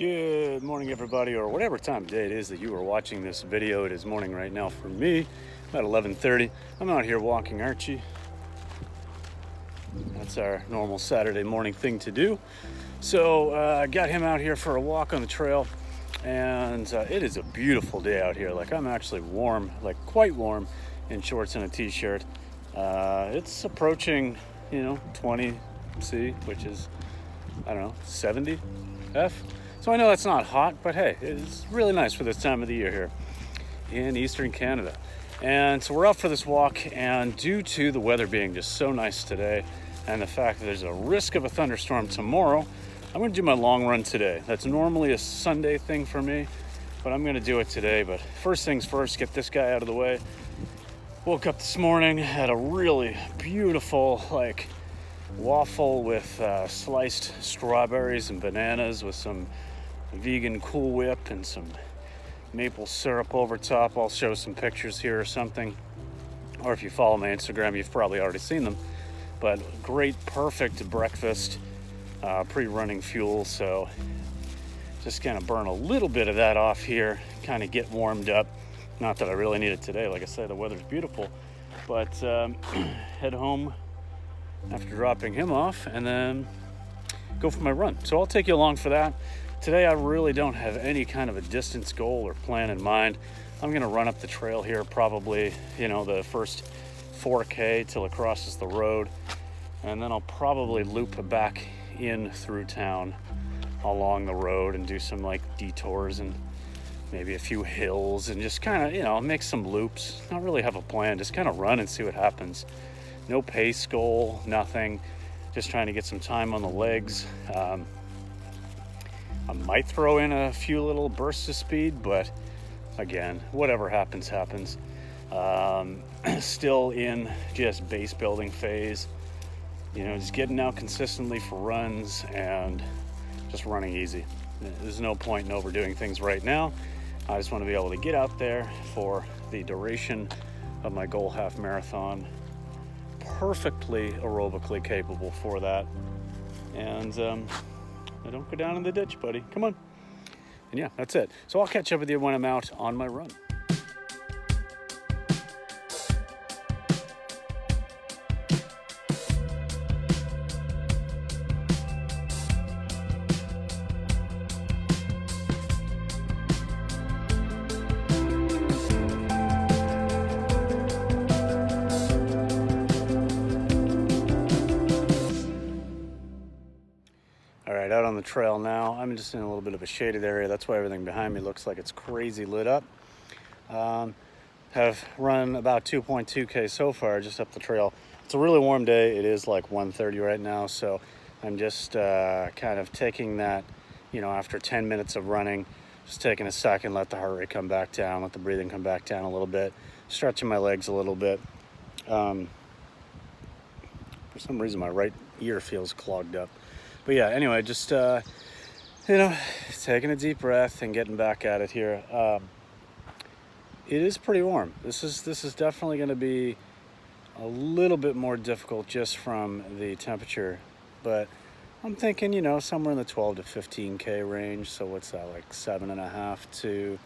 Good morning, everybody, or whatever time of day it is that you are watching this video. It is morning right now for me, about 11:30. I'm out here walking Archie. That's our normal Saturday morning thing to do. So I got him out here for a walk on the trail, and it is a beautiful day out here. Like, I'm actually warm, like quite warm, in shorts and a t-shirt. It's approaching, 20 C, which is, I don't know, 70 F. So I know that's not hot, but hey, it's really nice for this time of the year here in Eastern Canada. And so we're out for this walk, and due to the weather being just so nice today and the fact that there's a risk of a thunderstorm tomorrow, I'm gonna do my long run today. That's normally a Sunday thing for me, but I'm gonna do it today. But first things first, get this guy out of the way. Woke up this morning, had a really beautiful, waffle with sliced strawberries and bananas with some vegan Cool Whip and some maple syrup over top. I'll show some pictures here or something, or if you follow my Instagram, you've probably already seen them. But great, perfect breakfast, pre-running fuel. So just kind of burn a little bit of that off here, kind of get warmed up. Not that I really need it today. Like I said, the weather's beautiful, but head home after dropping him off and then go for my run. So I'll take you along for that. Today I really don't have any kind of a distance goal or plan in mind. I'm gonna run up the trail here, probably, the first 4K till it crosses the road. And then I'll probably loop back in through town along the road and do some detours and maybe a few hills and just kind of, make some loops. Not really have a plan, just kind of run and see what happens. No pace goal, nothing. Just trying to get some time on the legs. I might throw in a few little bursts of speed, but again, whatever happens, happens. Still in just base building phase. Just getting out consistently for runs and just running easy. There's no point in overdoing things right now. I just want to be able to get out there for the duration of my goal half marathon. Perfectly aerobically capable for that. And I don't go down in the ditch, buddy. Come on. And yeah, that's it. So I'll catch up with you when I'm out on my run. All right, out on the trail now. I'm just in a little bit of a shaded area. That's why everything behind me looks like it's crazy lit up. Have run about 2.2K so far just up the trail. It's a really warm day. It is like 1:30 right now, so I'm just kind of taking that, after 10 minutes of running, just taking a second, let the heart rate come back down, let the breathing come back down a little bit, stretching my legs a little bit. For some reason, my right ear feels clogged up. But yeah, anyway, just, taking a deep breath and getting back at it here. It is pretty warm. This is definitely going to be a little bit more difficult just from the temperature. But I'm thinking, somewhere in the 12 to 15K range. So what's that, like 7.5 to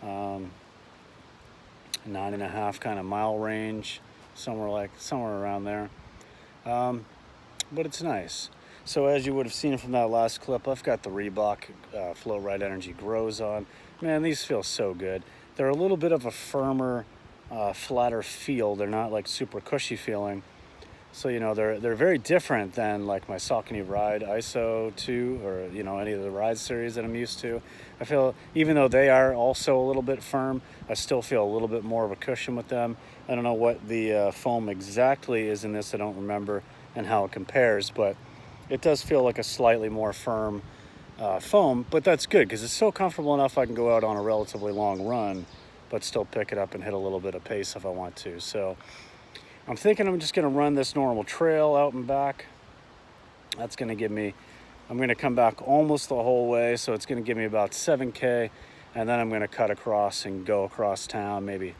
9.5 kind of mile range, somewhere around there. But it's nice. So as you would have seen from that last clip, I've got the Reebok Floatride Energy Grows on. Man, these feel so good. They're a little bit of a firmer, flatter feel. They're not like super cushy feeling. So, they're very different than like my Saucony Ride ISO 2 or, any of the Ride series that I'm used to. I feel, even though they are also a little bit firm, I still feel a little bit more of a cushion with them. I don't know what the foam exactly is in this. I don't remember and how it compares, but it does feel like a slightly more firm foam, but that's good because it's so comfortable enough I can go out on a relatively long run, but still pick it up and hit a little bit of pace if I want to. So I'm thinking I'm just going to run this normal trail out and back. That's going to give me, I'm going to come back almost the whole way, so it's going to give me about 7K, and then I'm going to cut across and go across town, maybe,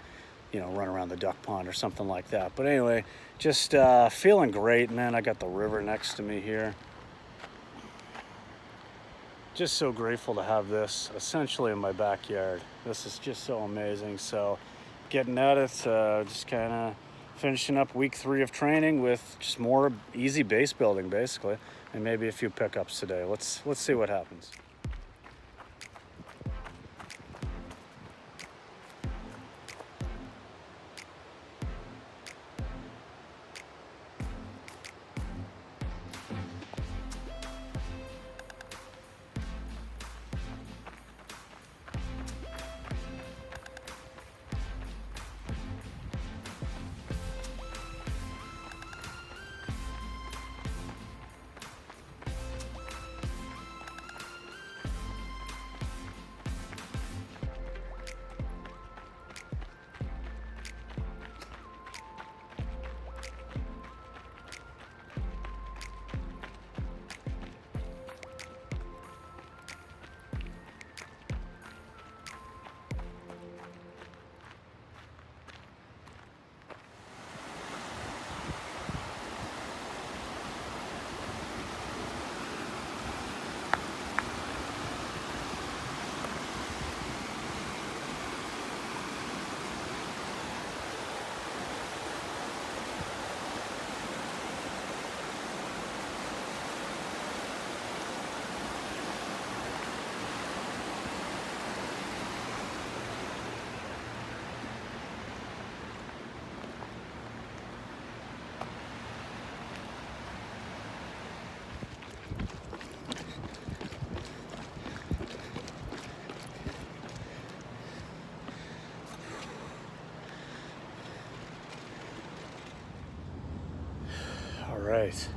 run around the duck pond or something like that. But anyway, just feeling great, man. I got the river next to me here. just so grateful to have this essentially in my backyard. This is just so amazing. So getting at it, just kind of finishing up week 3 of training with just more easy base building basically, and maybe a few pickups today. Let's see what happens. All right,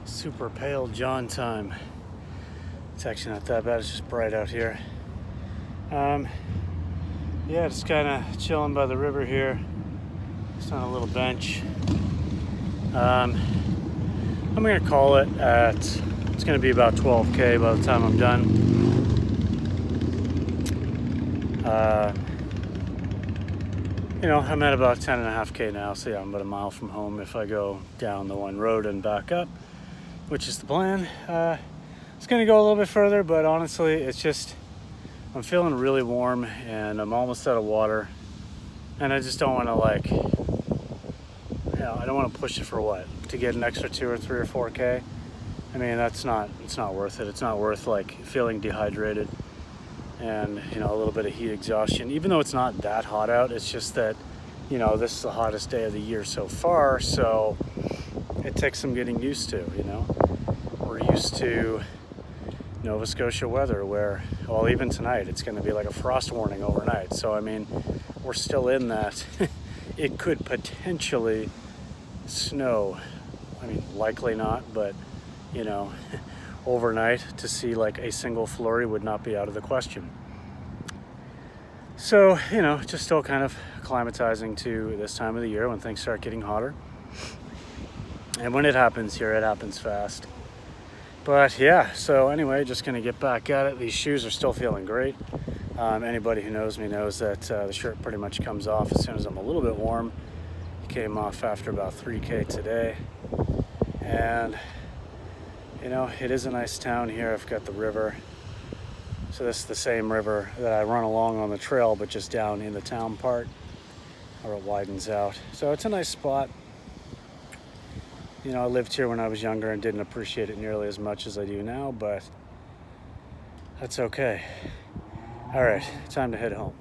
super pale John time. It's actually not that bad, it's just bright out here. Yeah, just kind of chilling by the river here. Just on a little bench. I'm gonna call it at, it's gonna be about 12K by the time I'm done. You know, I'm at about 10.5K now, so yeah, I'm about a mile from home if I go down the one road and back up, which is the plan. It's gonna go a little bit further, but honestly, it's just, I'm feeling really warm and I'm almost out of water, and I just don't want to, like, you know, I don't want to push it for what? To get an extra 2 or 3 or 4K? I mean, it's not worth it. It's not worth, like, feeling dehydrated and, you know, a little bit of heat exhaustion. Even though it's not that hot out, it's just that, you know, this is the hottest day of the year so far, so it takes some getting used to, you know. We're used to Nova Scotia weather where, well, even tonight it's going to be like a frost warning overnight. So I mean, we're still in that. It could potentially snow. I mean, likely not, but you know, overnight to see like a single flurry would not be out of the question. So, you know, just still kind of acclimatizing to this time of the year when things start getting hotter. And when it happens here, it happens fast. But yeah, so anyway, just gonna get back at it. These shoes are still feeling great. Anybody who knows me knows that the shirt pretty much comes off as soon as I'm a little bit warm. It came off after about 3K today. And you know, it is a nice town here. I've got the river. So this is the same river that I run along on the trail, but just down in the town part where it widens out. So it's a nice spot. You know, I lived here when I was younger and didn't appreciate it nearly as much as I do now, but that's okay. All right, time to head home.